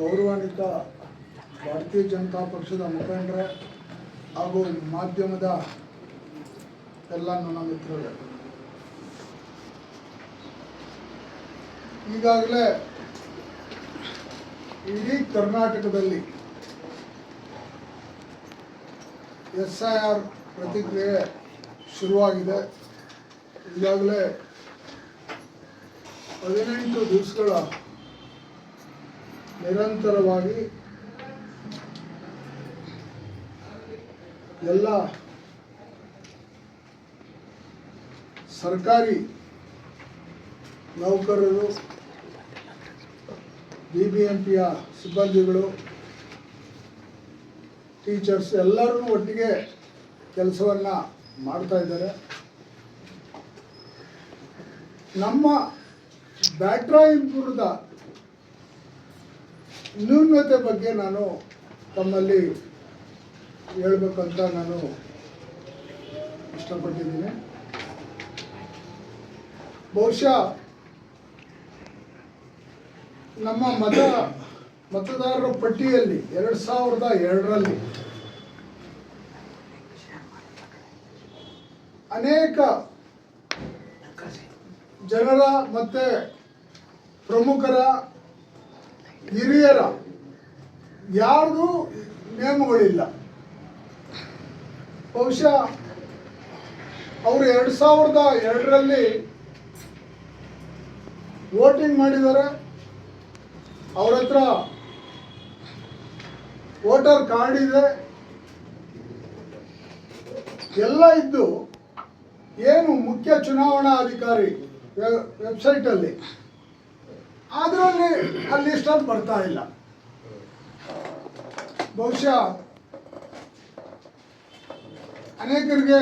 ಗೌರವಾನ್ವಿತ ಭಾರತೀಯ ಜನತಾ ಪಕ್ಷದ ಮುಖಂಡರೇ ಹಾಗೂ ಮಾಧ್ಯಮದ ಎಲ್ಲ ನನ್ನ ಮಿತ್ರರೇ, ಈಗಾಗಲೇ ಇಡೀ ಕರ್ನಾಟಕದಲ್ಲಿ SIR ಪ್ರತಿಕ್ರಿಯೆ ಶುರುವಾಗಿದೆ. ಈಗಾಗಲೇ 18 ದಿವಸಗಳ ನಿರಂತರವಾಗಿ ಎಲ್ಲ ಸರ್ಕಾರಿ ನೌಕರರು, BBMPಯ ಸಿಬ್ಬಂದಿಗಳು, ಟೀಚರ್ಸ್ ಎಲ್ಲರೂ ಒಟ್ಟಿಗೆ ಕೆಲಸವನ್ನು ಮಾಡ್ತಾ ಇದ್ದಾರೆ. ನಮ್ಮ ಬ್ಯಾಟ್ರಾಯನಪುರದ ನ್ಯೂನತೆ ಬಗ್ಗೆ ನಾನು ತಮ್ಮಲ್ಲಿ ಹೇಳಬೇಕಂತ ನಾನು ಇಷ್ಟಪಟ್ಟಿದ್ದೀನಿ. ಬಹುಶಃ ನಮ್ಮ ಮತದಾರರ ಪಟ್ಟಿಯಲ್ಲಿ 2002ರಲ್ಲಿ ಅನೇಕ ಜನರ ಮತ್ತು ಪ್ರಮುಖರ, ಹಿರಿಯರ ಯಾರ್ದು ನೇಮಗಳಿಲ್ಲ. ಬಹುಶಃ ಅವರು 2002ರಲ್ಲಿ ವೋಟಿಂಗ್ ಮಾಡಿದ್ದಾರೆ. ಅವ್ರ ಹತ್ರ ವೋಟರ್ ಕಾರ್ಡ್ ಇದೆ, ಎಲ್ಲ ಇದ್ದು ಏನು ಮುಖ್ಯ ಚುನಾವಣಾ ಅಧಿಕಾರಿ ವೆಬ್ಸೈಟಲ್ಲಿ ಅದರಲ್ಲಿ ಆ ಲಿಸ್ಟಲ್ಲಿ ಬರ್ತಾ ಇಲ್ಲ. ಬಹುಶಃ ಅನೇಕರಿಗೆ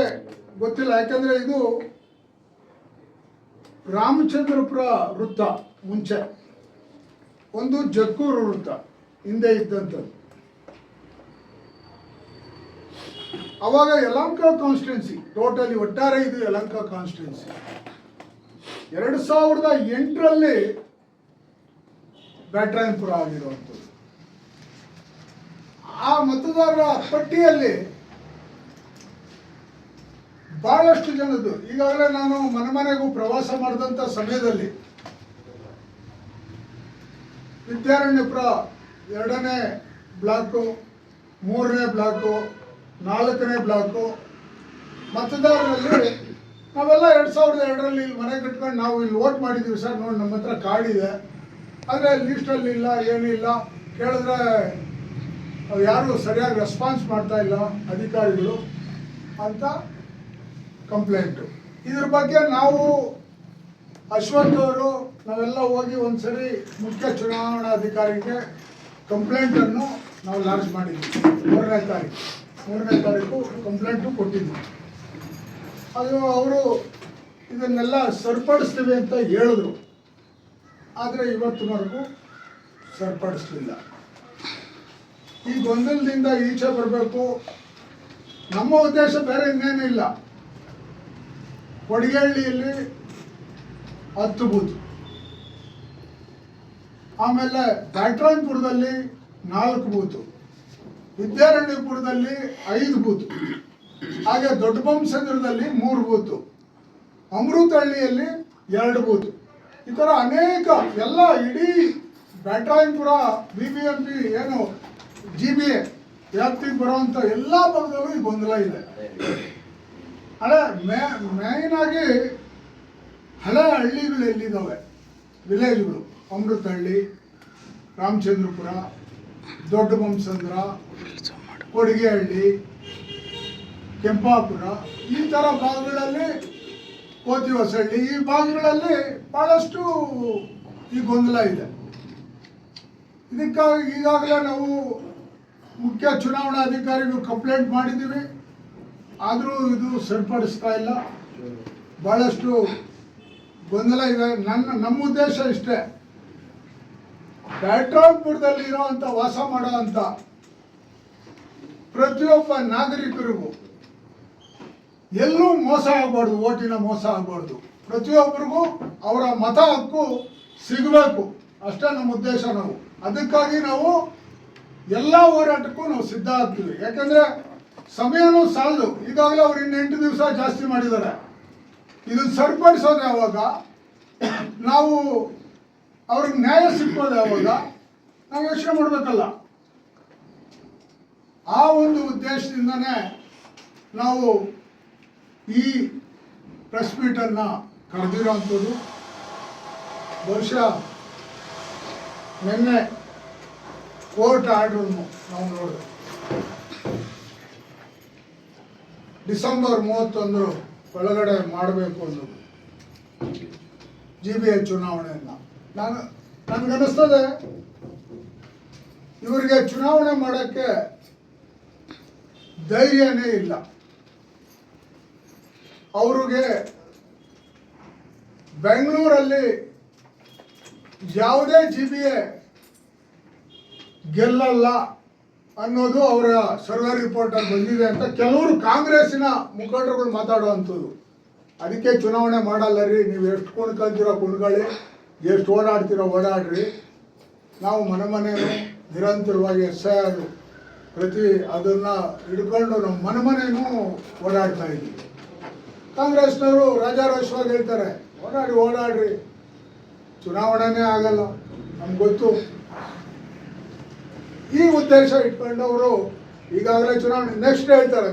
ಗೊತ್ತಿಲ್ಲ, ಯಾಕಂದರೆ ಇದು ರಾಮಚಂದ್ರಪುರ ವೃತ್ತ ಮುಂಚೆ, ಒಂದು ಜಕ್ಕೂರು ವೃತ್ತ ಹಿಂದೆ ಇದ್ದಂಥದ್ದು. ಅವಾಗ ಯಲಹಂಕ ಕಾನ್ಸ್ಟಿಟ್ಯೂನ್ಸಿ ಟೋಟಲಿ ಒಟ್ಟಾರೆ ಇದು ಯಲಹಂಕ ಕಾನ್ಸ್ಟಿಟ್ಯೂನ್ಸಿ 2008ರಲ್ಲಿ ಬ್ಯಾಟ್ರಾಯನಪುರ ಆಗಿರುವಂಥದ್ದು. ಆ ಮತದಾರರ ಪಟ್ಟಿಯಲ್ಲಿ ಬಹಳಷ್ಟು ಜನದ್ದು, ಈಗಾಗಲೇ ನಾನು ಮನೆಗೂ ಪ್ರವಾಸ ಮಾಡಿದಂಥ ಸಮಯದಲ್ಲಿ ವಿದ್ಯಾರಣ್ಯಪುರ 2ನೇ ಬ್ಲಾಕು, 3ನೇ ಬ್ಲಾಕು, 4ನೇ ಬ್ಲಾಕು ಮತದಾರರಲ್ಲಿ ನಾವೆಲ್ಲ 2002ರಲ್ಲಿ ಇಲ್ಲಿ ಮನೆ ಕಟ್ಕೊಂಡು ನಾವು ಇಲ್ಲಿ ವೋಟ್ ಮಾಡಿದ್ದೀವಿ ಸರ್, ನೋಡಿ ನಮ್ಮ ಹತ್ರ ಕಾರ್ಡ್ ಇದೆ, ಆದರೆ ಲಿಸ್ಟಲ್ಲಿ ಇಲ್ಲ, ಏನಿಲ್ಲ, ಕೇಳಿದ್ರೆ ಯಾರು ಸರಿಯಾಗಿ ರೆಸ್ಪಾನ್ಸ್ ಮಾಡ್ತಾ ಇಲ್ಲ ಅಧಿಕಾರಿಗಳು ಅಂತ ಕಂಪ್ಲೇಂಟು. ಇದ್ರ ಬಗ್ಗೆ ನಾವು ಅಶ್ವಥ್ ಅವರು ನಾವೆಲ್ಲ ಹೋಗಿ ಒಂದ್ಸರಿ ಮುಖ್ಯ ಚುನಾವಣಾಧಿಕಾರಿಗೆ ಕಂಪ್ಲೇಂಟನ್ನು ನಾವು ಲಾಂಚ್ ಮಾಡಿದ್ವಿ. 3ನೇ ತಾರೀಕು ಕಂಪ್ಲೇಂಟು ಕೊಟ್ಟಿದ್ವಿ. ಅದು ಅವರು ಇದನ್ನೆಲ್ಲ ಸರಿಪಡಿಸ್ತೀವಿ ಅಂತ ಹೇಳಿದ್ರು, ಆದರೆ ಇವತ್ತಿನವರೆಗೂ ಸರಿಪಡಿಸಲಿಲ್ಲ. ಈ ಗೊಂದಲದಿಂದ ಈಚೆ ಬರಬೇಕು. ನಮ್ಮ ಉದ್ದೇಶ ಬೇರೆ ಇನ್ನೇನೂ ಇಲ್ಲ. ಕೊಡಿಗೇಹಳ್ಳಿಯಲ್ಲಿ 10 ಬೂತ್, ಆಮೇಲೆ ಬ್ಯಾಟ್ರಾಯನಪುರದಲ್ಲಿ 4 ಬೂತು, ವಿದ್ಯಾರಣ್ಯಪುರದಲ್ಲಿ 5 ಬೂತ್, ಹಾಗೆ ದೊಡ್ಡಬೊಮ್ಮಸಂದ್ರದಲ್ಲಿ 3 ಬೂತು, ಅಮೃತಹಳ್ಳಿಯಲ್ಲಿ 2 ಬೂತು. ಈ ಥರ ಅನೇಕ ಎಲ್ಲ ಇಡೀ ಬ್ಯಾಟ್ರಾಯನಪುರ BBMP ಏನು GBA ವ್ಯಾಪ್ತಿಗೆ ಬರುವಂಥ ಎಲ್ಲ ಭಾಗದಲ್ಲೂ ಈ ಗೊಂದಲ ಇದೆ. ಹಳೆ ಮೇಯ್ನ್ ಆಗಿ ಹಳೆ ಹಳ್ಳಿಗಳು ಎಲ್ಲಿದ್ದಾವೆ, ವಿಲೇಜ್ಗಳು, ಅಮೃತಹಳ್ಳಿ, ರಾಮಚಂದ್ರಪುರ, ದೊಡ್ಡಬೊಮ್ಮಸಂದ್ರ, ಕೊಡಿಗೇಹಳ್ಳಿ, ಕೆಂಪಾಪುರ, ಈ ಥರ ಭಾಗಗಳಲ್ಲಿ, ಕೋತಿವಸಳ್ಳಿ, ಈ ಭಾಗಗಳಲ್ಲಿ ಭಾಳಷ್ಟು ಈ ಗೊಂದಲ ಇದೆ. ಇದಕ್ಕಾಗಿ ಈಗಾಗಲೇ ನಾವು ಮುಖ್ಯ ಚುನಾವಣಾಧಿಕಾರಿಗೂ ಕಂಪ್ಲೇಂಟ್ ಮಾಡಿದ್ದೀವಿ, ಆದರೂ ಇದು ಸರಿಪಡಿಸ್ತಾ ಇಲ್ಲ. ಭಾಳಷ್ಟು ಗೊಂದಲ ಇದೆ. ನಮ್ಮ ಉದ್ದೇಶ ಇಷ್ಟೇ, ಬ್ಯಾಟ್ರಾಯನಪುರದಲ್ಲಿ ಇರೋವಂಥ ವಾಸ ಮಾಡೋವಂಥ ಪ್ರತಿಯೊಬ್ಬ ನಾಗರಿಕರಿಗೂ ಎಲ್ಲೂ ಮೋಸ ಆಗಬಾರ್ದು, ಓಟಿನ ಮೋಸ ಆಗಬಾರ್ದು. ಪ್ರತಿಯೊಬ್ಬರಿಗೂ ಅವರ ಮತ ಹಕ್ಕು ಸಿಗಬೇಕು, ಅಷ್ಟೇ ನಮ್ಮ ಉದ್ದೇಶ. ನಾವು ಅದಕ್ಕಾಗಿ ನಾವು ಎಲ್ಲ ಹೋರಾಟಕ್ಕೂ ನಾವು ಸಿದ್ಧ ಆಗ್ತೀವಿ. ಯಾಕಂದರೆ ಸಮಯನೂ ಸಾಲದು. ಈಗಾಗಲೇ ಅವ್ರು ಇನ್ನು 8 ದಿವಸ ಜಾಸ್ತಿ ಮಾಡಿದ್ದಾರೆ. ಇದನ್ನು ಸರಿಪಡಿಸೋದು ಯಾವಾಗ, ನಾವು ಅವ್ರಿಗೆ ನ್ಯಾಯ ಸಿಕ್ಕೋದು ಯಾವಾಗ, ನಾವು ಯೋಚನೆ ಮಾಡಬೇಕಲ್ಲ. ಆ ಒಂದು ಉದ್ದೇಶದಿಂದನೇ ನಾವು ಈ ಪ್ರೆಸ್ ಮೀಟನ್ನು ಕರೆದಿರೋಂಥದ್ದು. ಬಹುಶಃ ನಿನ್ನೆ ಕೋರ್ಟ್ ಆರ್ಡ್ರನ್ನು ನಾವು ನೋಡಿದೆ. ಡಿಸೆಂಬರ್ 31 ಒಳಗಡೆ ಮಾಡಬೇಕು ಅನ್ನೋದು GBA ಚುನಾವಣೆಯನ್ನು. ನನಗನ್ನಿಸ್ತದೆ ಇವರಿಗೆ ಚುನಾವಣೆ ಮಾಡೋಕ್ಕೆ ಧೈರ್ಯನೇ ಇಲ್ಲ. ಅವ್ರಿಗೆ ಬೆಂಗಳೂರಲ್ಲಿ ಯಾವುದೇ GBA ಗೆಲ್ಲಲ್ಲ ಅನ್ನೋದು ಅವರ ಸರ್ವೆ ರಿಪೋರ್ಟಲ್ಲಿ ಬಂದಿದೆ ಅಂತ ಕೆಲವರು ಕಾಂಗ್ರೆಸ್ಸಿನ ಮುಖಂಡರುಗಳು ಮಾತಾಡುವಂಥದ್ದು. ಅದಕ್ಕೆ ಚುನಾವಣೆ ಮಾಡಲ್ಲ ರೀ, ನೀವು ಎಷ್ಟು ಕುಣ್ಕೊಂತೀರೋ ಕುಣ್ಕೊಳ್ಳಿ, ಎಷ್ಟು ಓಡಾಡ್ತೀರೋ ಓಡಾಡ್ರಿ, ನಾವು ಮನೆಯೂ ನಿರಂತರವಾಗಿ SIR ಅದನ್ನು ಹಿಡ್ಕೊಂಡು ನಮ್ಮ ಮನೆಯೂ ಓಡಾಡ್ತಾ ಇದ್ದೀವಿ. ಕಾಂಗ್ರೆಸ್ನವರು ರಾಜಾರೋಷವಾಗಿ ಹೇಳ್ತಾರೆ ಓಡಾಡ್ರಿ, ಚುನಾವಣೆನೇ ಆಗಲ್ಲ, ನಮ್ಗೆ ಗೊತ್ತು. ಈ ಉದ್ದೇಶ ಇಟ್ಕೊಂಡವರು ಈಗಾಗಲೇ ಚುನಾವಣೆ ನೆಕ್ಸ್ಟ್ ಹೇಳ್ತಾರೆ.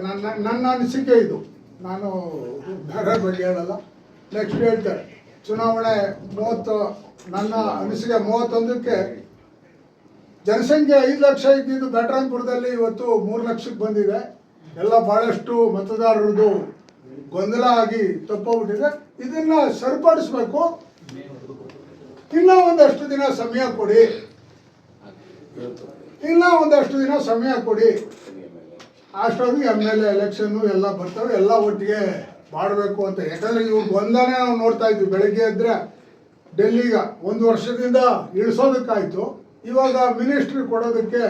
ನನ್ನ ಅನಿಸಿಕೆ ಇದು, ನಾನು ಬೇರೆ ಬಗ್ಗೆ ಹೇಳಲ್ಲ. ನೆಕ್ಸ್ಟ್ ಹೇಳ್ತಾರೆ ಚುನಾವಣೆ 30, ನನ್ನ ಅನಿಸಿಕೆ 31ಕ್ಕೆ ಜನಸಂಖ್ಯೆ 5 ಲಕ್ಷ ಇದ್ದಿದ್ದು ಬ್ಯಾಟರಾಯನಪುರದಲ್ಲಿ ಇವತ್ತು 3 ಲಕ್ಷಕ್ಕೆ ಬಂದಿದೆ. ಎಲ್ಲ ಭಾಳಷ್ಟು ಮತದಾರರದು ಗೊಂದಲ ಆಗಿ ತಪ್ಪೋಗ್ಬಿಟ್ಟಿದೆ. ಇದನ್ನು ಸರಿಪಡಿಸ್ಬೇಕು. ಇನ್ನೂ ಒಂದಷ್ಟು ದಿನ ಸಮಯ ಕೊಡಿ, ಅಷ್ಟೊಂದಿಗೆ MLA ಎಲೆಕ್ಷನ್ನು ಎಲ್ಲ ಬರ್ತವೆ, ಎಲ್ಲ ಒಟ್ಟಿಗೆ ಮಾಡಬೇಕು ಅಂತ. ಯಾಕಂದರೆ ಇವ್ರು ಗೊಂದಲನೇ ನಾವು ನೋಡ್ತಾ ಇದ್ವಿ. ಬೆಳಗ್ಗೆ ಎದ್ದರೆ ಡೆಲ್ಲಿಗೆ 1 ವರ್ಷದಿಂದ ಇಳಿಸೋದಕ್ಕಾಯ್ತು, ಇವಾಗ ಮಿನಿಸ್ಟ್ರಿ ಕೊಡೋದಕ್ಕೆ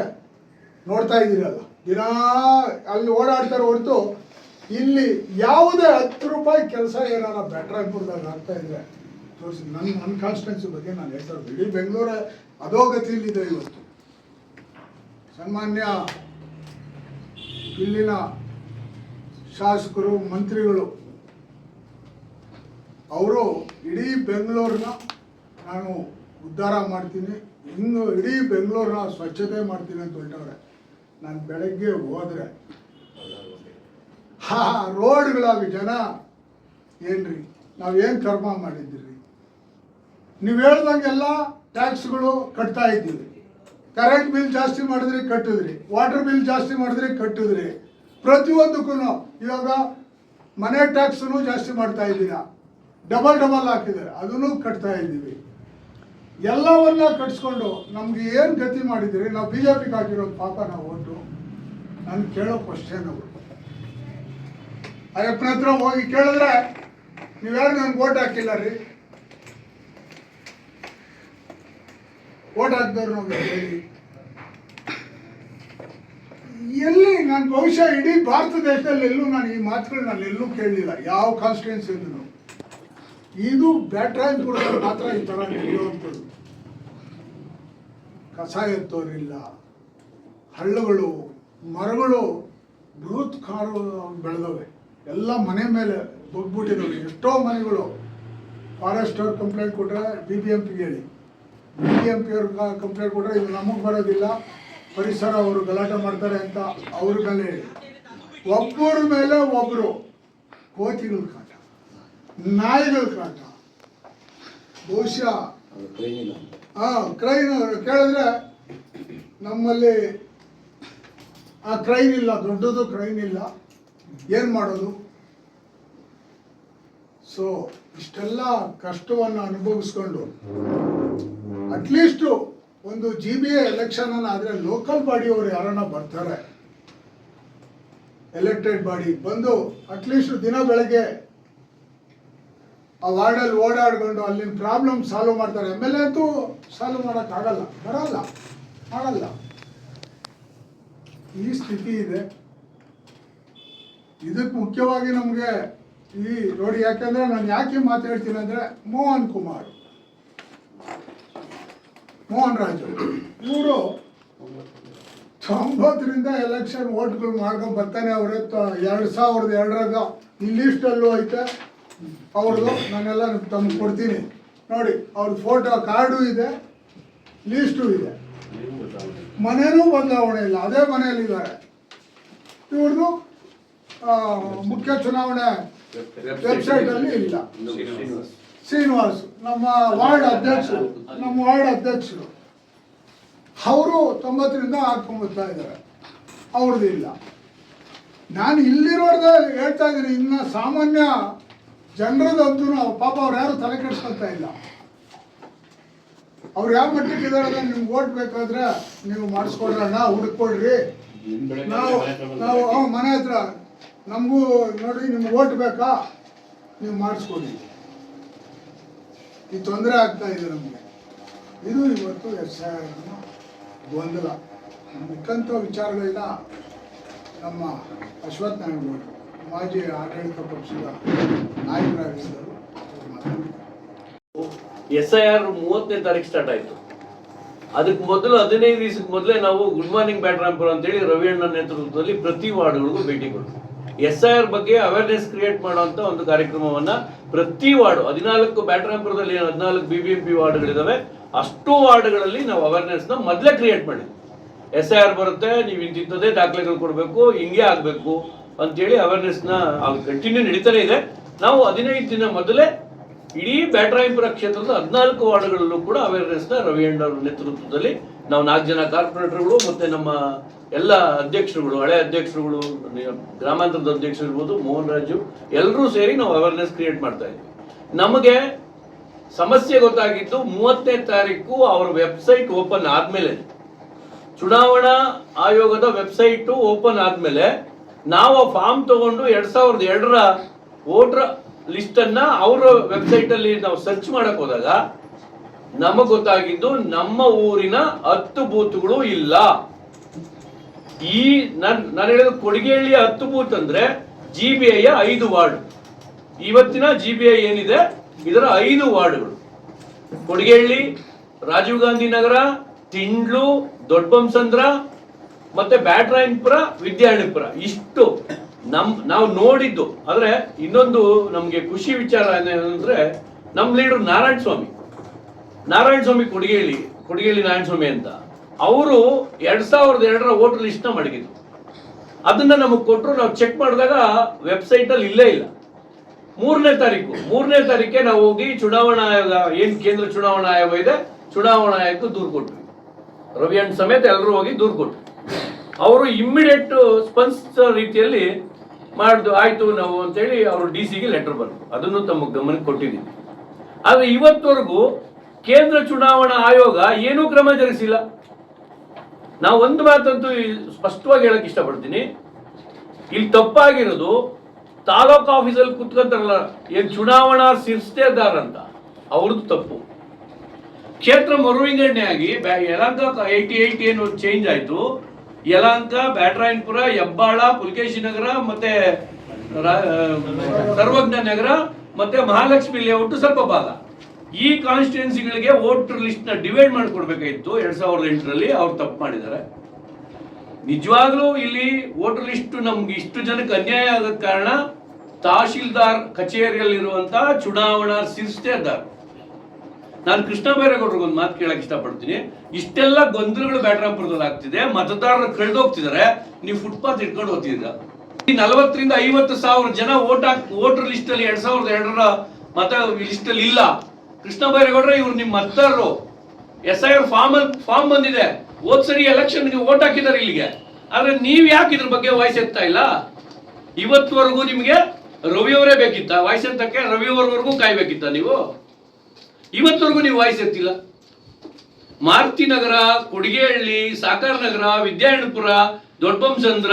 ನೋಡ್ತಾ ಇದ್ದೀರಲ್ಲ, ದಿನ ಅಲ್ಲಿ ಓಡಾಡ್ತಾರೆ ಹೊರತು ಇಲ್ಲಿ ಯಾವುದೇ 10 ರೂಪಾಯಿ ಕೆಲಸ ಏನಾರ ಬ್ಯಾಟರಾಯನಪುರದಾಗ ಆಗ್ತಾ ಇದೆ ತೋರಿಸಿ. ನನ್ನ ಕಾನ್ಸ್ಟಿಟ್ಯೂನ್ಸಿ ಬಗ್ಗೆ ನಾನು ಹೇಳ್ತಾ ಇರೋದು. ಇಡೀ ಬೆಂಗಳೂರೇ ಅಧೋಗತಿಯಲ್ಲಿದೆ ಇವತ್ತು. ಸನ್ಮಾನ್ಯ ಇಲ್ಲಿನ ಶಾಸಕರು, ಮಂತ್ರಿಗಳು ಅವರು ಇಡೀ ಬೆಂಗಳೂರನ್ನ ನಾನು ಉದ್ಧಾರ ಮಾಡ್ತೀನಿ, ಇನ್ನು ಇಡೀ ಬೆಂಗಳೂರನ್ನ ಸ್ವಚ್ಛತೆ ಮಾಡ್ತೀನಿ ಅಂತ ಹೊರಟವ್ರೆ. ನಾನು ಬೆಳಗ್ಗೆ ಹೋದರೆ ರೋಡ್ಗಳಾಗಿ ಜನ ಏನ್ರಿ ನಾವೇನು ಕರ್ಮ ಮಾಡಿದ್ದೀರಿ, ನೀವು ಹೇಳ್ದಂಗೆಲ್ಲ ಟ್ಯಾಕ್ಸ್ಗಳು ಕಟ್ತಾ ಇದ್ದೀವಿ. ಕರೆಂಟ್ ಬಿಲ್ ಜಾಸ್ತಿ ಮಾಡಿದ್ರಿ ಕಟ್ಟಿದ್ರಿ, ವಾಟರ್ ಬಿಲ್ ಜಾಸ್ತಿ ಮಾಡಿದ್ರಿ ಕಟ್ಟಿದ್ರಿ, ಪ್ರತಿಯೊಂದಕ್ಕೂ ಇವಾಗ ಮನೆ ಟ್ಯಾಕ್ಸನ್ನು ಜಾಸ್ತಿ ಮಾಡ್ತಾ ಇದ್ದೀರಾ, ಡಬಲ್ ಹಾಕಿದ್ದಾರೆ, ಅದನ್ನು ಕಟ್ತಾ ಇದ್ದೀವಿ. ಎಲ್ಲವನ್ನ ಕಟ್ಸ್ಕೊಂಡು ನಮ್ಗೆ ಏನು ಗತಿ ಮಾಡಿದ್ದೀರಿ? ನಾವು BJPಗೆ ಹಾಕಿರೋ ಪಾಪ ನಾವು ಓಟು. ನಾನು ಕೇಳೋ ಕ್ವಶನ್ ಅವರು ಅಯ್ಯಪ್ಪನ ಹತ್ರ ಹೋಗಿ ಕೇಳಿದ್ರೆ ನೀವ್ಯಾರು ನನ್ಗೆ ಓಟ್ ಹಾಕಿಲ್ಲ ರೀ, ಓಟ್ ಹಾಕಿದವ್ರು ನಾವು ಹೇಳಿ ಎಲ್ಲಿ? ನಾನು ಬಹುಶಃ ಇಡೀ ಭಾರತ ದೇಶದಲ್ಲಿ ಎಲ್ಲೂ ನಾನು ಈ ಮಾತುಗಳು ನಾನು ಎಲ್ಲೂ ಕೇಳಲಿಲ್ಲ, ಯಾವ ಕಾನ್ಸ್ಟಿಟ್ಯೂನ್ಸಿಯಲ್ಲೂ. ಇದು ಬ್ಯಾಟರಾಯನಪುರದಲ್ಲಿ ಮಾತ್ರ ಈ ಥರ ನಡೆಯುವಂಥದ್ದು. ಕಸ ಎತ್ತೋರಿಲ್ಲ, ಹಳ್ಳಗಳು ಮರಗಳು ಬೃಹತ್ ಕಾರು ಬೆಳೆದವೆ, ಎಲ್ಲ ಮನೆ ಮೇಲೆ ಬಗ್ಬಿಟ್ಟಿದ್ದಾವೆ. ಎಷ್ಟೋ ಮನೆಗಳು ಫಾರೆಸ್ಟ್ ಅವ್ರು ಕಂಪ್ಲೇಂಟ್ ಕೊಟ್ಟರೆ BBMPಗೆ ಹೇಳಿ, BBMP ಅವ್ರಿಗೆ ಕಂಪ್ಲೇಂಟ್ ಕೊಟ್ಟರೆ ಇದು ನಮಗೆ ಬರೋದಿಲ್ಲ, ಪರಿಸರ ಅವರು ಗಲಾಟೆ ಮಾಡ್ತಾರೆ ಅಂತ ಅವ್ರ ಮೇಲೆ ಹೇಳಿ. ಒಬ್ಬರ ಮೇಲೆ ಒಬ್ಬರು ಕೋತಿಗಳ ಕಾಟ, ನಾಯಿಗಳ ಕಾಟ. ಬಹುಶಃ ಕ್ರೈನ್ ಕೇಳಿದ್ರೆ ನಮ್ಮಲ್ಲಿ ಆ ಕ್ರೈನ್ ಇಲ್ಲ, ದೊಡ್ಡದು ಕ್ರೈನ್ ಇಲ್ಲ, ಏನು ಮಾಡೋದು? ಸೊ ಇಷ್ಟೆಲ್ಲ ಕಷ್ಟವನ್ನು ಅನುಭವಿಸ್ಕೊಂಡು ಅಟ್ಲೀಸ್ಟು ಒಂದು GBA ಎಲೆಕ್ಷನ್ ಆದರೆ ಲೋಕಲ್ ಬಾಡಿಯವರು ಯಾರನ್ನ ಬರ್ತಾರೆ, ಎಲೆಕ್ಟೆಡ್ ಬಾಡಿ ಬಂದು ಅಟ್ಲೀಸ್ಟ್ ದಿನ ಬೆಳಗ್ಗೆ ಆ ವಾರ್ಡಲ್ಲಿ ಓಡಾಡ್ಕೊಂಡು ಅಲ್ಲಿನ ಪ್ರಾಬ್ಲಮ್ ಸಾಲ್ವ್ ಮಾಡ್ತಾರೆ. MLA ಅಂತೂ ಸಾಲ್ವ್ ಮಾಡೋಕ್ಕಾಗಲ್ಲ, ಮಾಡಲ್ಲ. ಈ ಸ್ಥಿತಿ ಇದೆ. ಇದಕ್ಕೆ ಮುಖ್ಯವಾಗಿ ನಮಗೆ ಈ ನೋಡಿ, ಯಾಕೆಂದರೆ ನಾನು ಯಾಕೆ ಮಾತಾಡ್ತೀನಿ ಅಂದರೆ ಮೋಹನ್ ಕುಮಾರ್ ಮೋಹನ್ ರಾಜು ಇವರು 90ರಿಂದ ಎಲೆಕ್ಷನ್ ಓಟ್ಗಳು ಮಾಡ್ಕೊಂಡು ಬರ್ತಾನೆ ಅವರೇ. 2002 ಈ ಲೀಸ್ಟಲ್ಲೂ ಐತೆ ಅವ್ರದ್ದು. ನಾನೆಲ್ಲ ತಮ್ಗೆ ಕೊಡ್ತೀನಿ ನೋಡಿ. ಅವ್ರ ಫೋಟೋ ಕಾರ್ಡು ಇದೆ, ಲೀಸ್ಟು ಇದೆ, ಮನೇನೂ ಬದಲಾವಣೆ ಇಲ್ಲ, ಅದೇ ಮನೆಯಲ್ಲಿದ್ದಾರೆ. ಇವ್ರದ್ದು ಮುಖ್ಯ ಚುನಾವಣೆ ವೆಬ್ಸೈಟಲ್ಲಿ ಇಲ್ಲ. ಶ್ರೀನಿವಾಸ್ ನಮ್ಮ ವಾರ್ಡ್ ಅಧ್ಯಕ್ಷರು ಅವರು 90ರಿಂದ ಹಾಕೊಂಡ್ಬರ್ತಾ ಇದ್ದಾರೆ, ಅವ್ರದ್ದು ಇಲ್ಲ. ನಾನು ಇಲ್ಲಿರೋದೇ ಹೇಳ್ತಾ ಇದ್ದೀನಿ. ಇನ್ನು ಸಾಮಾನ್ಯ ಜನರದಂತೂ ಪಾಪ ಅವ್ರು ಯಾರು ತಲೆ ಕೆಡಿಸ್ಕೊಳ್ತಾ ಇಲ್ಲ. ಅವ್ರು ಯಾವ ಮಟ್ಟಕ್ಕೆ ಇದ್ದಾರೆ, ನಿಮ್ಗೆ ಓಟ್ ಬೇಕಾದ್ರೆ ನೀವು ಮಾಡಿಸ್ಕೊಡ್ರಣ್ಣ, ಹುಡುಕೊಡ್ರಿ, ನಾವು ಮನೆ ಹತ್ರ ನಮಗೂ ನೋಡಿ ನಿಮ್ಗೆ ಓಟ್ ಬೇಕಾ ನೀವು ಮಾಡಿಸ್ಕೊಡಿ. ಈ ತೊಂದರೆ ಆಗ್ತಾ ಇದೆ ನಮಗೆ. ಇದು ಇವತ್ತು ಗೊಂದಲ. ಮಿಕ್ಕಂಥ ವಿಚಾರಗಳನ್ನ ನಮ್ಮ ಅಶ್ವಥ್ ನಾರಾಯಣಗೌಡ ಮಾಜಿ ಆಡಳಿತ ಪಕ್ಷದ ನಾಯಕರಾಗಿದ್ದರು. SIR 30ನೇ ತಾರೀಕು ಸ್ಟಾರ್ಟ್ ಆಯ್ತು. ಅದಕ್ಕೆ ಮೊದಲು 15 ದಿವಸಕ್ಕೆ ಮೊದಲೇ ನಾವು ಗುಡ್ ಮಾರ್ನಿಂಗ್ ಬ್ಯಾಟ್ರಾಂಪುರ ಅಂತೇಳಿ ರವಿ ಅಣ್ಣ ನೇತೃತ್ವದಲ್ಲಿ ಪ್ರತಿ ವಾರ್ಡ್ಗಳಿಗೂ ಭೇಟಿ ಕೊಡ್ತೀವಿ. SIR ಬಗ್ಗೆ ಅವೇರ್ನೆಸ್ ಕ್ರಿಯೇಟ್ ಮಾಡುವಂತ ಒಂದು ಕಾರ್ಯಕ್ರಮವನ್ನ ಪ್ರತಿ ವಾರ್ಡ್ 14 ಬ್ಯಾಟ್ರಾಂಪುರದಲ್ಲಿ 14 BBMP ವಾರ್ಡ್ಗಳಿದಾವೆ, ಅಷ್ಟು ವಾರ್ಡ್ಗಳಲ್ಲಿ ನಾವು ಅವೇರ್ನೆಸ್ ನ ಮೊದಲೇ ಕ್ರಿಯೇಟ್ ಮಾಡಿದ್ವಿ. SIR ಬರುತ್ತೆ, ನೀವು ಇಂತಿಂತದೇ ದಾಖಲೆಗಳು ಕೊಡಬೇಕು, ಹಿಂಗೆ ಆಗ್ಬೇಕು ಅಂತೇಳಿ ಅವೇರ್ನೆಸ್ ನ ಕಂಟಿನ್ಯೂ ನಡೀತಾನೆ ಇದೆ. ನಾವು 15 ದಿನ ಮೊದಲೇ ಇಡೀ ಬ್ಯಾಟರಾಯಪುರ ಕ್ಷೇತ್ರದ 14 ವಾರ್ಡ್ಗಳಲ್ಲೂ ಕೂಡ ಅವೇರ್ನೆಸ್ ನ ರವಿ ಅಣ್ಣ ಅವರ ನೇತೃತ್ವದಲ್ಲಿ ನಾವು 4 ಜನ ಕಾರ್ಪೊರೇಟರ್ಗಳು ಮತ್ತೆ ನಮ್ಮ ಎಲ್ಲ ಅಧ್ಯಕ್ಷರುಗಳು, ಹಳೆ ಅಧ್ಯಕ್ಷರುಗಳು, ಗ್ರಾಮಾಂತರದ ಅಧ್ಯಕ್ಷರು ಇರ್ಬೋದು, ಮೋಹನ್ ರಾಜು, ಎಲ್ಲರೂ ಸೇರಿ ನಾವು ಅವೇರ್ನೆಸ್ ಕ್ರಿಯೇಟ್ ಮಾಡ್ತಾ ಇದ್ವಿ. ನಮಗೆ ಸಮಸ್ಯೆ ಗೊತ್ತಾಗಿದ್ದು 30ನೇ ತಾರೀಕು ಅವರ ವೆಬ್ಸೈಟ್ ಓಪನ್ ಆದ್ಮೇಲೆ, ಚುನಾವಣಾ ಆಯೋಗದ ವೆಬ್ಸೈಟ್ ಓಪನ್ ಆದ್ಮೇಲೆ ನಾವು ಫಾರ್ಮ್ ತಗೊಂಡು 2002ರ ವೋಟರ್ ಲಿಸ್ಟ್ ಅನ್ನ ಅವರ ವೆಬ್ಸೈಟ್ ಅಲ್ಲಿ ನಾವು ಸರ್ಚ್ ಮಾಡಕ್ ಹೋದಾಗ ನಮಗ್ ಗೊತ್ತಾಗಿದ್ದು ನಮ್ಮ ಊರಿನ 10 ಬೂತ್ಗಳು ಇಲ್ಲ. ಈ ನಾನು ಹೇಳಿದ ಕೊಡಿಗೇಳಿಯ 10 ಬೂತ್ ಅಂದ್ರೆ GBI 5 ವಾರ್ಡ್. ಇವತ್ತಿನ GBI ಏನಿದೆ ಇದರ 5 ವಾರ್ಡ್ಗಳು: ಕೊಡಿಗೇಳಿ, ರಾಜೀವ್ ಗಾಂಧಿ ನಗರ, ತಿಂಡ್ಲು, ದೊಡ್ಡಬೊಮ್ಮಸಂದ್ರ ಮತ್ತೆ ಬ್ಯಾಟರಾಯನಪುರ, ವಿದ್ಯಾರಣ್ಯಪುರ. ಇಷ್ಟು ನಾವು ನೋಡಿದ್ದು. ಆದ್ರೆ ಇನ್ನೊಂದು ನಮ್ಗೆ ಖುಷಿ ವಿಚಾರ ಏನಂದ್ರೆ ನಮ್ ಲೀಡರ್ ನಾರಾಯಣ ಸ್ವಾಮಿ ಕೊಡಿಗೇಳಿ ನಾರಾಯಣ ಸ್ವಾಮಿ ಅಂತ, ಅವರು 2002ರ ವೋಟರ್ ಲಿಸ್ಟ್ ನ ಮಡಗಿದ್ರು. ಅದನ್ನ ನಮಗ್ ಕೊಟ್ಟರು. ನಾವು ಚೆಕ್ ಮಾಡಿದಾಗ ವೆಬ್ಸೈಟ್ ಅಲ್ಲಿ ಇಲ್ಲೇ ಇಲ್ಲ. 3ನೇ ತಾರೀಕೆ ನಾವು ಹೋಗಿ ಚುನಾವಣಾ ಆಯೋಗ, ಏನ್ ಕೇಂದ್ರ ಚುನಾವಣಾ ಆಯೋಗ ಇದೆ, ಚುನಾವಣಾ ಆಯೋಗಕ್ಕೆ ದೂರು ಕೊಟ್ವಿ. ರವಿ ಅಣ್ಣ ಸಮೇತ ಎಲ್ಲರೂ ಹೋಗಿ ದೂರು ಕೊಟ್ವಿ. ಅವರು ಇಮ್ಮಿಡಿಯೇಟ್ ಸ್ಪಂದಿಸಿದ ರೀತಿಯಲ್ಲಿ ಮಾಡ್ದು ಆಯ್ತು ನಾವು ಅಂತೇಳಿ ಅವರು DC ಲೆಟರ್ ಬಂತು. ಅದನ್ನು ತಮ್ಮ ಗಮನಕ್ಕೆ ಕೊಟ್ಟಿದ್ದೀವಿ. ಆದ್ರೆ ಇವತ್ತವರೆಗೂ ಕೇಂದ್ರ ಚುನಾವಣಾ ಆಯೋಗ ಏನೂ ಕ್ರಮ ಜರುಗಿಸಿಲ್ಲ. ನಾವು ಒಂದು ಮಾತಂತೂ ಸ್ಪಷ್ಟವಾಗಿ ಹೇಳಕ್ ಇಷ್ಟಪಡ್ತೀನಿ, ಇಲ್ಲಿ ತಪ್ಪಾಗಿರೋದು ತಾಲೂಕು ಆಫೀಸಲ್ಲಿ ಕುತ್ಕೊಂತಾರಲ್ಲ ಏನ್ ಚುನಾವಣಾ ಶಿರಸ್ತೇದಾರ್ ಅಂತ, ಅವ್ರದ್ದು ತಪ್ಪು. ಕ್ಷೇತ್ರ ಮರುವಿಂಗಡಣೆ ಆಗಿ ಯಲಹಂಕ 88 ಏನು ಚೇಂಜ್ ಆಯ್ತು, ಯಲಹಂಕ, ಬ್ಯಾಟರಾಯನಪುರ, ಹೆಬ್ಬಾಳ, ಪುಲಕೇಶಿ ನಗರ ಮತ್ತೆ ಸರ್ವಜ್ಞ ನಗರ ಮತ್ತೆ ಮಹಾಲಕ್ಷ್ಮಿ ಲೇಔಟ್ ಸ್ವಲ್ಪ ಭಾಗ, ಈ ಕಾನ್ಸ್ಟಿಟ್ಯೂನ್ಸಿಗಳಿಗೆ ವೋಟರ್ ಲಿಸ್ಟ್ ನ ಡಿವೈಡ್ ಮಾಡಿಕೊಡ್ಬೇಕಾಗಿತ್ತು 2008ರಲ್ಲಿ. ಅವ್ರು ತಪ್ಪು ಮಾಡಿದ್ದಾರೆ. ನಿಜವಾಗ್ಲೂ ಇಲ್ಲಿ ವೋಟರ್ ಲಿಸ್ಟ್ ನಮ್ಗೆ ಇಷ್ಟು ಜನಕ್ಕೆ ಅನ್ಯಾಯ ಆಗೋದ್ ಕಾರಣ ತಹಶೀಲ್ದಾರ್ ಕಚೇರಿಯಲ್ಲಿರುವಂತಹ ಚುನಾವಣಾ ಶಿರಸ್ತೇದಾರ್. ನಾನು ಕೃಷ್ಣ ಬೈರೇಗೌಡರಿಗೆ ಒಂದು ಮಾತು ಕೇಳಕ್ ಇಷ್ಟಪಡ್ತೀನಿ. ಇಷ್ಟೆಲ್ಲ ಗೊಂದಲಗಳು ಬ್ಯಾಟರಾಯನಪುರದಲ್ಲಿ ಆಗ್ತಿದೆ, ಮತದಾರರು ಕಳೆದೋಗ್ತಿದ್ದಾರೆ, ನೀವು ಫುಟ್ಪಾತ್ ಇಟ್ಕೊಂಡು ಹೋಗ್ತಿದ್ರ. 40ರಿಂದ 50 ಸಾವಿರ ಜನ ವೋಟರ್ ಲಿಸ್ಟ್ ಅಲ್ಲಿ 2002ರ ಮತ ಲಿಸ್ಟ್ ಅಲ್ಲಿ ಇಲ್ಲ. ಕೃಷ್ಣ ಬೈರೇಗೌಡ್ರೆ, ಇವ್ರು ನಿಮ್ ಮತದಾರರು. SIR ಫಾರ್ಮ್ ಬಂದಿದೆ, ಹೋದ್ ಸರಿ ಎಲೆಕ್ಷನ್ಗೆ ವೋಟ್ ಹಾಕಿದ್ದಾರೆ ಇಲ್ಲಿಗೆ. ಆದ್ರೆ ನೀವ್ ಯಾಕೆ ಇದ್ರ ಬಗ್ಗೆ ವಾಯ್ಸ್ ಎತ್ತಾ ಇಲ್ಲ? ಇವತ್ತುವರೆಗೂ ನಿಮ್ಗೆ ರವಿಯವರೇ ಬೇಕಿತ್ತ ವಾಯ್ಸ್ ಎತ್ತಕ್ಕೆ? ರವಿಯವರೆಗೂ ಕಾಯ್ಬೇಕಿತ್ತ ನೀವು? ಇವತ್ತವರೆಗೂ ನೀವು ವಾಯ್ಸ್ ಎತ್ತಿಲ್ಲ. ಮಾರುತಿ ನಗರ, ಕೊಡಿಗೇಹಳ್ಳಿ, ಸಾಕಾರ ನಗರ, ವಿದ್ಯಾರಣ್ಯಪುರ, ದೊಡ್ಡಬೊಮ್ಮಸಂದ್ರ,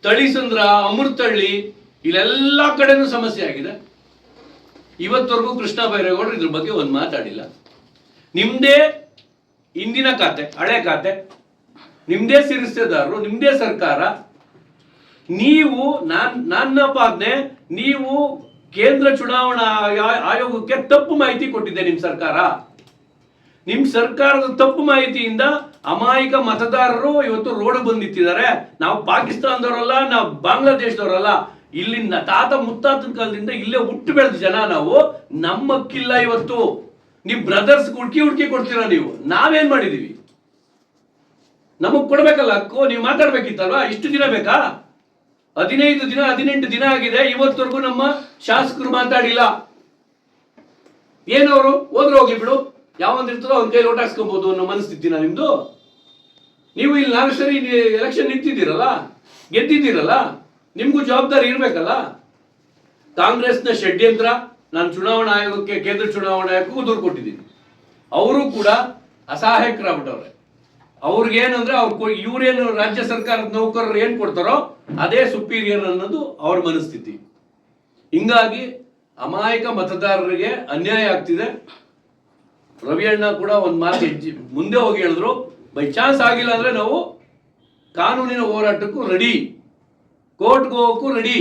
ತಳಿಸಂದ್ರ, ಅಮೃತಹಳ್ಳಿ, ಇಲ್ಲೆಲ್ಲ ಕಡೆನೂ ಸಮಸ್ಯೆ ಆಗಿದೆ. ಇವತ್ತವರೆಗೂ ಕೃಷ್ಣ ಬೈರೇಗೌಡರು ಇದ್ರ ಬಗ್ಗೆ ಒಂದು ಮಾತಾಡಿಲ್ಲ. ನಿಮ್ದೇ ಇಂದಿನ ಖಾತೆ, ಹಳೆ ಖಾತೆ, ನಿಮ್ದೇ ಶಿರಸ್ತೇದಾರರು, ನಿಮ್ದೇ ಸರ್ಕಾರ. ನೀವು ನನ್ನ ಪಾದನೆ, ನೀವು ಕೇಂದ್ರ ಚುನಾವಣಾ ಆಯೋಗಕ್ಕೆ ತಪ್ಪು ಮಾಹಿತಿ ಕೊಟ್ಟಿದೆ ನಿಮ್ ಸರ್ಕಾರ. ನಿಮ್ ಸರ್ಕಾರದ ತಪ್ಪು ಮಾಹಿತಿಯಿಂದ ಅಮಾಯಕ ಮತದಾರರು ಇವತ್ತು ರೋಡ್ ಬಂದು ನಿಂತಿದ್ದಾರೆ. ನಾವು ಪಾಕಿಸ್ತಾನದವರಲ್ಲ, ನಾವು ಬಾಂಗ್ಲಾದೇಶದವರಲ್ಲ, ಇಲ್ಲಿಂದ ತಾತ ಮುತ್ತಾತನ ಕಾಲದಿಂದ ಇಲ್ಲೇ ಹುಟ್ಟು ಬೆಳೆದ ಜನ ನಾವು. ನಮ್ಮಕ್ಕಿಲ್ಲ ಇವತ್ತು. ನೀವು ಬ್ರದರ್ಸ್ ಹುಡ್ಕಿ ಕೊಡ್ತೀರಾ ನೀವು. ನಾವೇನ್ ಮಾಡಿದೀವಿ? ನಮಗ್ ಕೊಡ್ಬೇಕಲ್ಲ ಹಕ್ಕು. ನೀವು ಮಾತಾಡ್ಬೇಕಿತ್ತಲ್ವಾ? ಇಷ್ಟು ದಿನ ಬೇಕಾ? 15 ದಿನ 18 ದಿನ ಆಗಿದೆ, ಇವತ್ತವರೆಗೂ ನಮ್ಮ ಶಾಸಕರು ಮಾತಾಡಿಲ್ಲ. ಏನವರು ಹೋದ್ರೆ ಹೋಗಿ ಬಿಡು, ಯಾವಂದಿರ್ತದೋ ಅವ್ನ ಕೈ ಲೋಟ ಹಾಕ್ಸ್ಕೊಬಹುದು ಅನ್ನೋ ಮನಸ್ಥಿತಿನ ನಿಮ್ದು? ನೀವು ಇಲ್ಲಿ 4 ಸರಿ ಎಲೆಕ್ಷನ್ ನಿಂತಿದ್ದೀರಲ್ಲ, ಗೆದ್ದಿದ್ದೀರಲ್ಲ, ನಿಮ್ಗೂ ಜವಾಬ್ದಾರಿ ಇರ್ಬೇಕಲ್ಲ. ಕಾಂಗ್ರೆಸ್ನ ಷಡ್ಯಂತ್ರ ನಾನು ಚುನಾವಣಾ ಆಯೋಗಕ್ಕೆ, ಕೇಂದ್ರ ಚುನಾವಣಾ ಆಯೋಗಕ್ಕೂ ದೂರು ಕೊಟ್ಟಿದ್ದೀನಿ. ಅವರು ಕೂಡ ಅಸಹಾಯಕರಾಗ್ಬಿಟ್ಟವ್ರೆ. ಅವ್ರಿಗೇನಂದ್ರೆ ಇವ್ರೇನು ರಾಜ್ಯ ಸರ್ಕಾರದ ನೌಕರರು ಏನ್ ಕೊಡ್ತಾರೋ ಅದೇ ಸುಪೀರಿಯರ್ ಅನ್ನೋದು ಅವ್ರ ಮನಸ್ಥಿತಿ. ಹಿಂಗಾಗಿ ಅಮಾಯಕ ಮತದಾರರಿಗೆ ಅನ್ಯಾಯ ಆಗ್ತಿದೆ. ರವಿ ಅಣ್ಣ ಕೂಡ ಒಂದು ಮಾತು ಮುಂದೆ ಹೋಗಿ ಹೇಳಿದ್ರು, ಬೈ ಚಾನ್ಸ್ ಆಗಿಲ್ಲ ಅಂದ್ರೆ ನಾವು ಕಾನೂನಿನ ಹೋರಾಟಕ್ಕೂ ರೆಡಿ, ಕೋರ್ಟ್ಗೆ ಹೋಗೋಕ್ಕೂ ರೆಡಿ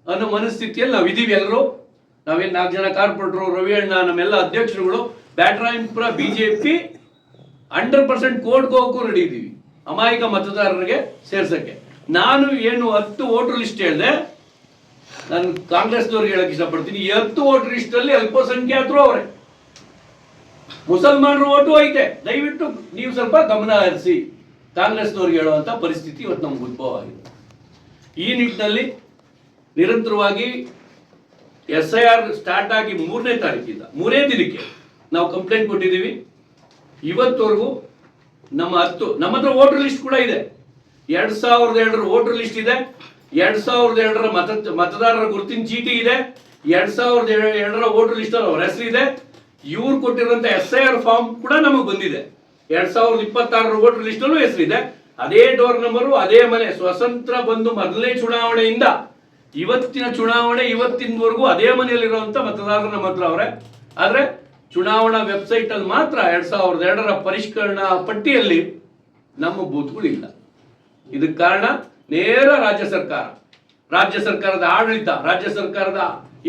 ಅನ್ನೋ ಮನಸ್ಥಿತಿಯಲ್ಲಿ ನಾವು ಇದೀವಿ ಎಲ್ಲರೂ. ನಾವೇನು 4 ಜನ ಕಾರ್ಪೊರೇಟರು, ರವಿ ಅಣ್ಣ, ನಮ್ಮೆಲ್ಲ ಅಧ್ಯಕ್ಷರುಗಳು, ಬ್ಯಾಟರಾಯನಪುರ ಬಿಜೆಪಿ 100% ಕೋರ್ಟ್ಗೆ ಹೋಗೋಕ್ಕೂ ರೆಡಿ ಇದ್ದೀವಿ ಅಮಾಯಕ ಮತದಾರರಿಗೆ ಸೇರ್ಸಕ್ಕೆ. ನಾನು ಏನು 10 ವೋಟರ್ ಲಿಸ್ಟ್ ಹೇಳಿದೆ, ನಾನು ಕಾಂಗ್ರೆಸ್ನವ್ರಿಗೆ ಹೇಳಕ್ ಇಷ್ಟಪಡ್ತೀನಿ. ಈ 10 ವೋಟರ್ ಲಿಸ್ಟ್ ಅಲ್ಲಿ ಅಲ್ಪಸಂಖ್ಯಾತರು ಅವರೇ, ಮುಸಲ್ಮಾನರು ಓಟು ಐತೆ. ದಯವಿಟ್ಟು ನೀವು ಸ್ವಲ್ಪ ಗಮನ ಹರಿಸಿ. ಕಾಂಗ್ರೆಸ್ನವ್ರಿಗೆ ಹೇಳುವಂತ ಪರಿಸ್ಥಿತಿ ಇವತ್ತು ನಮ್ಗೆ ಉದ್ಭವ ಆಗಿದೆ. ಈ ನಿಟ್ಟಿನಲ್ಲಿ ನಿರಂತರವಾಗಿ SIR ಸ್ಟಾರ್ಟ್ ಆಗಿ 3ನೇ ತಾರೀಕಿಂದ 3 ದಿನಕ್ಕೆ ನಾವು ಕಂಪ್ಲೇಂಟ್ ಕೊಟ್ಟಿದ್ದೀವಿ. ಇವತ್ತವರೆಗೂ ನಮ್ಮ ಹತ್ರ ವೋಟರ್ ಲಿಸ್ಟ್ ಕೂಡ ಇದೆ. 2002 ವೋಟರ್ ಲಿಸ್ಟ್ ಇದೆ, 2002 ಮತದಾರರ ಗುರುತಿನ ಚೀಟಿ ಇದೆ, 2002 ವೋಟರ್ ಲಿಸ್ಟ್ ಅವ್ರ ಹೆಸರಿದೆ. ಇವ್ರು ಕೊಟ್ಟಿರುವಂತ SIR ಫಾರ್ಮ್ ಕೂಡ ನಮಗೆ ಬಂದಿದೆ. 2026 ವೋಟರ್ ಲಿಸ್ಟ್ ಅಲ್ಲೂ ಹೆಸರಿದೆ. ಅದೇ ಡೋರ್ ನಂಬರು, ಅದೇ ಮನೆ. ಸ್ವತಂತ್ರ ಬಂದು ಮೊದಲನೇ ಚುನಾವಣೆಯಿಂದ ಇವತ್ತಿನ ಚುನಾವಣೆ ಇವತ್ತಿನವರೆಗೂ ಅದೇ ಮನೆಯಲ್ಲಿರುವಂತ ಮತದಾರರು ನಮ್ಮ ಹತ್ರ ಅವರೇ. ಆದ್ರೆ ಚುನಾವಣಾ ವೆಬ್ಸೈಟ್ ಅಲ್ಲಿ ಮಾತ್ರ 2002 ಪರಿಷ್ಕರಣಾ ಪಟ್ಟಿಯಲ್ಲಿ ನಮ್ಮ ಬೂತ್ಗಳು ಇಲ್ಲ. ಇದಕ್ಕೆ ಕಾರಣ ನೇರ ರಾಜ್ಯ ಸರ್ಕಾರದ ಆಡಳಿತ, ರಾಜ್ಯ ಸರ್ಕಾರದ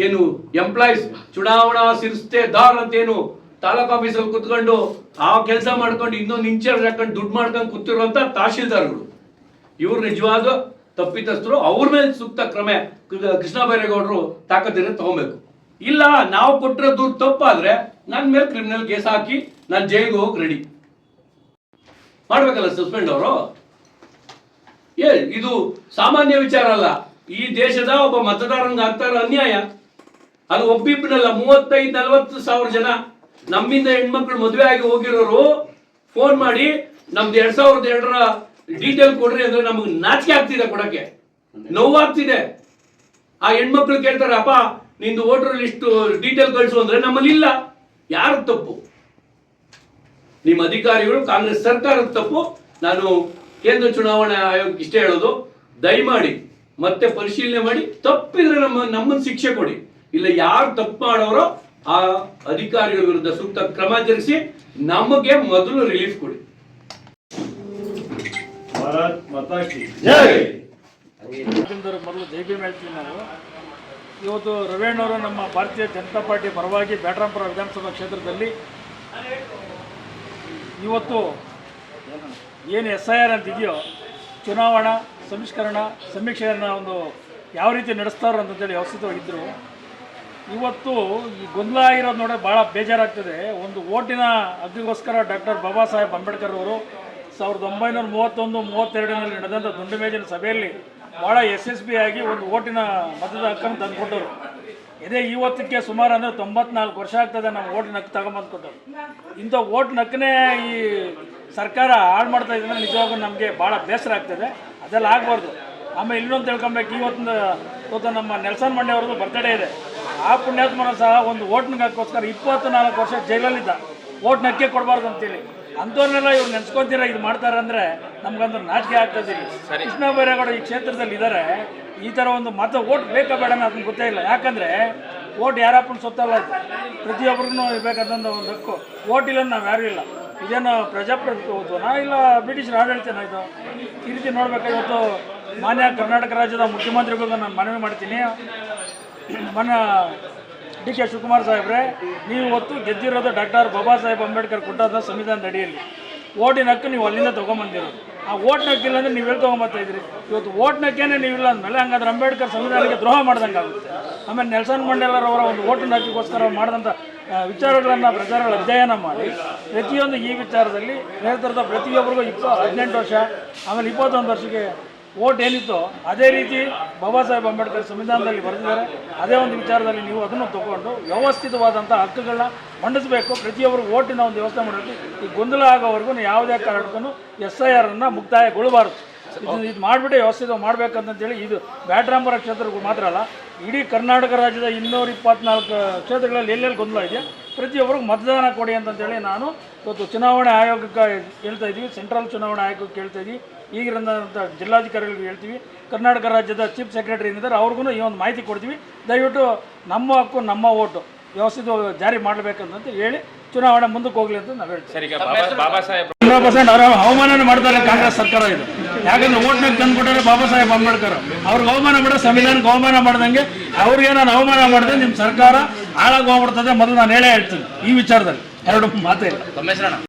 ಏನು ಎಂಪ್ಲಾಯೀಸ್, ಚುನಾವಣಾ ಸಿರ್ಸ್ತೆದಾರ್ ಅಂತ ಏನು ತಾಲೂಕ್ ಆಫೀಸಲ್ಲಿ ಕುತ್ಕೊಂಡು ಆ ಕೆಲಸ ಮಾಡ್ಕೊಂಡು ಇನ್ನೊಂದು ಇನ್ಚಾರ್ಜ್ ಹಾಕೊಂಡು ದುಡ್ಡು ಮಾಡ್ಕೊಂಡು ಕೂತಿರುವಂತ ತಹಶೀಲ್ದಾರ್ಗಳು, ಇವ್ರು ನಿಜವಾದ ತಪ್ಪಿತಸ್ಥರು. ಅವ್ರ ಮೇಲೆ ಸೂಕ್ತ ಕ್ರಮ ಕೃಷ್ಣ ಬೈರೇಗೌಡರು ತಾಕತ್ತಿನ ತಗೊಬೇಕು. ಇಲ್ಲ ನಾವು ಕೊಟ್ಟಿರೋ ದುಡ್ಡು ತಪ್ಪಾದ್ರೆ ನನ್ನ ಮೇಲೆ ಕ್ರಿಮಿನಲ್ ಕೇಸ್ ಹಾಕಿ ನಾನು ಜೈಲಿಗೆ ಹೋಗಿ ರೆಡಿ ಮಾಡ್ಬೇಕಲ್ಲ ಸಸ್ಪೆಂಡ್ ಅವರು. ಇದು ಸಾಮಾನ್ಯ ವಿಚಾರ ಅಲ್ಲ. ಈ ದೇಶದ ಒಬ್ಬ ಮತದಾರನಿಗೆ ಆಗ್ತಾ ಇರೋ ಅನ್ಯಾಯ. ಅದು ಒಬ್ಬಿಬ್ಬನಲ್ಲ, 35-40 ಸಾವಿರ ಜನ ನಮ್ಮಿಂದ ಹೆಣ್ಮಕ್ಳು ಮದುವೆ ಆಗಿ ಹೋಗಿರೋರು ಫೋನ್ ಮಾಡಿ ನಮ್ದು 2002 ಡೀಟೇಲ್ ಕೊಡ್ರಿ ಅಂದ್ರೆ ನಮಗೆ ನಾಚಿಕೆ ಆಗ್ತಿದೆ, ಕೊಡಕ್ಕೆ ನೋವಾಗ್ತಿದೆ. ಆ ಹೆಣ್ಮಕ್ಳು ಕೇಳ್ತಾರೆ, ಅಪ್ಪ ನಿಂದು ವೋಟರ್ ಲಿಸ್ಟ್ ಡೀಟೇಲ್ ಕಳಿಸು ಅಂದ್ರೆ ನಮ್ಮಲ್ಲಿ ಇಲ್ಲ. ಯಾರ ತಪ್ಪು? ನಿಮ್ಮ ಅಧಿಕಾರಿಗಳು, ಕಾಂಗ್ರೆಸ್ ಸರ್ಕಾರದ ತಪ್ಪು. ನಾನು ಕೇಂದ್ರ ಚುನಾವಣಾ ಆಯೋಗಕ್ಕೆ ಇಷ್ಟೇ ಹೇಳೋದು, ದಯಮಾಡಿ ಮತ್ತೆ ಪರಿಶೀಲನೆ ಮಾಡಿ, ತಪ್ಪಿದ್ರೆ ನಮ್ಮನ್ನು ಶಿಕ್ಷೆ ಕೊಡಿ. ಇಲ್ಲ ಯಾರು ತಪ್ಪು ಮಾಡೋರೋ ಆ ಅಧಿಕಾರಿಗಳ ವಿರುದ್ಧ ಸೂಕ್ತ ಕ್ರಮ ಜರುಗಿಸಿ ನಮಗೆ ಮೊದಲು ರಿಲೀಫ್ ಕೊಡಿ. ಭಾರತ್ ಮಾತಾ ಕಿ ಜೈ. ಮೊದಲು ಜೈ ಭೀಮ್ ಹೇಳ್ತೀವಿ ನಾವು. ಇವತ್ತು ರವಿಯಣ್ಣವರು ನಮ್ಮ ಭಾರತೀಯ ಜನತಾ ಪಾರ್ಟಿ ಪರವಾಗಿ ಬ್ಯಾಟರಾಯನಪುರ ವಿಧಾನಸಭಾ ಕ್ಷೇತ್ರದಲ್ಲಿ ಇವತ್ತು ಏನು SIR ಅಂತಿದೆಯೋ, ಚುನಾವಣಾ ಸಂಸ್ಕರಣಾ ಸಮೀಕ್ಷೆಯನ್ನು ಒಂದು ಯಾವ ರೀತಿ ನಡೆಸ್ತಾರೋ ಅಂತೇಳಿ ವ್ಯವಸ್ಥಿತವಾಗಿದ್ದರು. ಇವತ್ತು ಈ ಗೊಂದಲ ಆಗಿರೋದು ನೋಡಿ ಭಾಳ ಬೇಜಾರಾಗ್ತದೆ. ಒಂದು ಓಟಿನ ಹಕ್ಕಿಗೋಸ್ಕರ ಡಾಕ್ಟರ್ ಬಾಬಾ ಸಾಹೇಬ್ ಅಂಬೇಡ್ಕರ್ ಅವರು 1931-32ನಲ್ಲಿ ನಡೆದಂಥ ದುಂಡು ಮೇಜಿನ ಸಭೆಯಲ್ಲಿ ಭಾಳ ಯಶಸ್ವಿಯಾಗಿ ಒಂದು ಓಟಿನ ಮತದ ಹಕ್ಕನ್ನು ತಂದುಕೊಟ್ಟರು. ಇದೇ ಇವತ್ತಕ್ಕೆ ಸುಮಾರು ಅಂದರೆ 94 ವರ್ಷ ಆಗ್ತದೆ ನಾವು ಓಟಿನ ಹಕ್ಕು ತಗೊಂಬಂದು ಕೊಟ್ಟರು. ಇಂಥ ಓಟಿನ ಹಕ್ಕನ್ನೇ ಈ ಸರ್ಕಾರ ಹಾಳು ಮಾಡ್ತಾ ಇದ್ರೆ ನಿಜವಾಗೂ ನಮಗೆ ಭಾಳ ಬೇಸರ ಆಗ್ತದೆ. ಅದೆಲ್ಲ ಆಗಬಾರ್ದು. ಆಮೇಲೆ ಇನ್ನೊಂದು ತಿಳ್ಕೊಬೇಕು, ಇವತ್ತು ನಮ್ಮ ನೆಲ್ಸನ್ ಮಂಡೆ ಅವ್ರದ್ದು ಬರ್ತಡೇ ಇದೆ. ಆ ಪುಣ್ಯಾತ್ಮನ ಸಹ ಒಂದು ಓಟ್ನ ಹಕ್ಕೋಸ್ಕರ 24 ವರ್ಷ ಜೈಲಲ್ಲಿದ್ದ. ಓಟ್ನ ಹಕ್ಕೆ ಕೊಡಬಾರ್ದು ಅಂತೇಳಿ ಅಂಥವ್ರನ್ನೆಲ್ಲ ಇವ್ರು ನೆನ್ಸ್ಕೊತೀರ ಇದು ಮಾಡ್ತಾರೆ ಅಂದರೆ ನಮ್ಗಂದ್ರೆ ನಾಚಿಕೆ ಆಗ್ತದೆ. ಕೃಷ್ಣ ಬೈರೇಗೌಡ ಈ ಕ್ಷೇತ್ರದಲ್ಲಿ ಇದ್ದಾರೆ. ಈ ಥರ ಒಂದು ಓಟ್ ಬೇಕಾ ಬೇಡ ಅದನ್ನು ಗೊತ್ತೇ ಇಲ್ಲ. ಯಾಕಂದರೆ ಓಟ್ ಯಾರಪ್ಪನ ಸೊತ್ತಲ್ಲ, ಪ್ರತಿಯೊಬ್ಬರಿಗೂ ಇರಬೇಕಾದಂಥ ಒಂದು ಹಕ್ಕು. ಓಟ್ ಇಲ್ಲ ನಾವು ಯಾರೂ ಇಲ್ಲ. ಇದೇನು ಪ್ರಜಾಪ್ರಭುತ್ವನಾ ಇಲ್ಲ ಬ್ರಿಟಿಷರ ಆಡಳಿತನ ಇದು? ಈ ರೀತಿ ನೋಡ್ಬೇಕಾದ್ರೆ ಇವತ್ತು ಮಾನ್ಯ ಕರ್ನಾಟಕ ರಾಜ್ಯದ ಮುಖ್ಯಮಂತ್ರಿಗಳಿಗೂ ನಾನು ಮನವಿ ಮಾಡ್ತೀನಿ. ಡಿ ಕೆ ಶಿವಕುಮಾರ್ ಸಾಹೇಬ್ರೆ, ನೀವು ಇವತ್ತು ಗೆದ್ದಿರೋದು ಡಾಕ್ಟರ್ ಬಾಬಾ ಸಾಹೇಬ್ ಅಂಬೇಡ್ಕರ್ ಕೊಟ್ಟಾದ ಸಂವಿಧಾನದ ಅಡಿಯಲ್ಲಿ. ಓಟಿನ ಹಕ್ಕು ನೀವು ಅಲ್ಲಿಂದ ತೊಗೊಂಬಂದಿರೋದು. ಆ ಓಟ್ನ ಹಕ್ಕಿಲ್ಲ ಅಂದರೆ ನೀವು ಎಲ್ಲಿ ತೊಗೊಂಬರ್ತಾ ಇದ್ರಿ? ಇವತ್ತು ಓಟ್ನ ಹಕ್ಕೇನೆ ನೀವಿಲ್ಲ ಅಂದಮೇಲೆ ಹಂಗಾದ್ರೆ ಅಂಬೇಡ್ಕರ್ ಸಂವಿಧಾನಕ್ಕೆ ದ್ರೋಹ ಮಾಡ್ದಂಗೆ ಆಗುತ್ತೆ. ಆಮೇಲೆ ನೆಲ್ಸನ್ ಮಂಡೇಲರವರ ಒಂದು ಓಟಿನ ಹಕ್ಕಿಗೋಸ್ಕರ ಮಾಡಿದಂಥ ವಿಚಾರಗಳನ್ನು ಪ್ರಚಾರಗಳ ಅಧ್ಯಯನ ಮಾಡಿ ಪ್ರತಿಯೊಂದು ಈ ವಿಚಾರದಲ್ಲಿ ನೇತೃತ್ವದ ಪ್ರತಿಯೊಬ್ಬರಿಗೂ 18 ವರ್ಷ ಆಮೇಲೆ 21 ವರ್ಷಕ್ಕೆ ಓಟ್ ಏನಿತ್ತು ಅದೇ ರೀತಿ ಬಾಬಾ ಸಾಹೇಬ್ ಅಂಬೇಡ್ಕರ್ ಸಂವಿಧಾನದಲ್ಲಿ ಬರೆದಿದ್ದಾರೆ. ಅದೇ ಒಂದು ವಿಚಾರದಲ್ಲಿ ನೀವು ಅದನ್ನು ತಗೊಂಡು ವ್ಯವಸ್ಥಿತವಾದಂಥ ಹಕ್ಕುಗಳನ್ನ ಮಂಡಿಸಬೇಕು. ಪ್ರತಿಯೊಬ್ಬರಿಗೂ ಓಟಿನ ಒಂದು ವ್ಯವಸ್ಥೆ ಮಾಡಬೇಕು. ಈ ಗೊಂದಲ ಆಗೋವರೆಗೂ ಯಾವುದೇ ಕಾರಣಕ್ಕೂ SIR ಅನ್ನು ಮುಕ್ತಾಯಗೊಳ್ಳಬಾರ್ದು. ಇದು ಮಾಡಿಬಿಟ್ಟು ವ್ಯವಸ್ಥಿತ ಮಾಡಬೇಕಂತೇಳಿ ಇದು ಬ್ಯಾಟರಾಂಪುರ ಕ್ಷೇತ್ರಕ್ಕೂ ಮಾತ್ರ ಅಲ್ಲ, ಇಡೀ ಕರ್ನಾಟಕ ರಾಜ್ಯದ 224 ಕ್ಷೇತ್ರಗಳಲ್ಲಿ ಎಲ್ಲೆಲ್ಲಿ ಗೊಂದಲ ಇದೆಯಾ ಪ್ರತಿಯೊಬ್ಬರಿಗೂ ಮತದಾನ ಕೊಡಿ ಅಂತಂತೇಳಿ ನಾನು ಇವತ್ತು ಚುನಾವಣಾ ಆಯೋಗಕ್ಕೆ ಹೇಳ್ತಾ ಇದ್ದೀವಿ, ಸೆಂಟ್ರಲ್ ಚುನಾವಣಾ ಆಯೋಗಕ್ಕೆ ಕೇಳ್ತಾ ಇದ್ದೀವಿ, ಈಗಿರೋಂಥ ಜಿಲ್ಲಾಧಿಕಾರಿಗಳಿಗೆ ಹೇಳ್ತೀವಿ, ಕರ್ನಾಟಕ ರಾಜ್ಯದ ಚೀಫ್ ಸೆಕ್ರೆಟರಿ ಏನಿದ್ದಾರೆ ಅವ್ರಿಗೂ ಈ ಒಂದು ಮಾಹಿತಿ ಕೊಡ್ತೀವಿ. ದಯವಿಟ್ಟು ನಮ್ಮ ಹಕ್ಕು ನಮ್ಮ ಓಟು ವ್ಯವಸ್ಥಿತ ಜಾರಿ ಮಾಡಬೇಕಂತ ಹೇಳಿ ಚುನಾವಣೆ ಮುಂದಕ್ಕೆ ಹೋಗ್ಲಿ ಅಂತ ನಾವು ಹೇಳ್ತೀವಿ. ಸರ್, ಈಗ ಬಾಬಾ ಸಾಹೇಬ್ 100% ಅವರ ಅವಮಾನ ಮಾಡ್ತಾರೆ ಕಾಂಗ್ರೆಸ್ ಸರ್ಕಾರ ಇದು. ಯಾಕಂದ್ರೆ ಓಟ್ನಾಗ ತಂದ್ಬಿಟ್ಟಾರೆ ಬಾಬಾ ಸಾಹೇಬ್ ಅಂಬೇಡ್ಕರ್, ಅವ್ರಿಗೆ ಅವಮಾನ ಮಾಡಿದ್ರೆ ಸಂವಿಧಾನಕ್ಕೆ ಅವಮಾನ ಮಾಡ್ದಂಗೆ ಅವ್ರಿಗೆ ನಾನು ಅವಮಾನ ಮಾಡಿದ್ರೆ ನಿಮ್ಮ ಸರ್ಕಾರ ಹಾಳಾಗಿ ಹೋಗ್ಬಿಡ್ತದೆ. ಮೊದಲು ನಾನು ಹೇಳೇ ಹೇಳ್ತೀನಿ ಈ ವಿಚಾರದಲ್ಲಿ, ಎರಡು ಮಾತೇ ಇಲ್ಲ.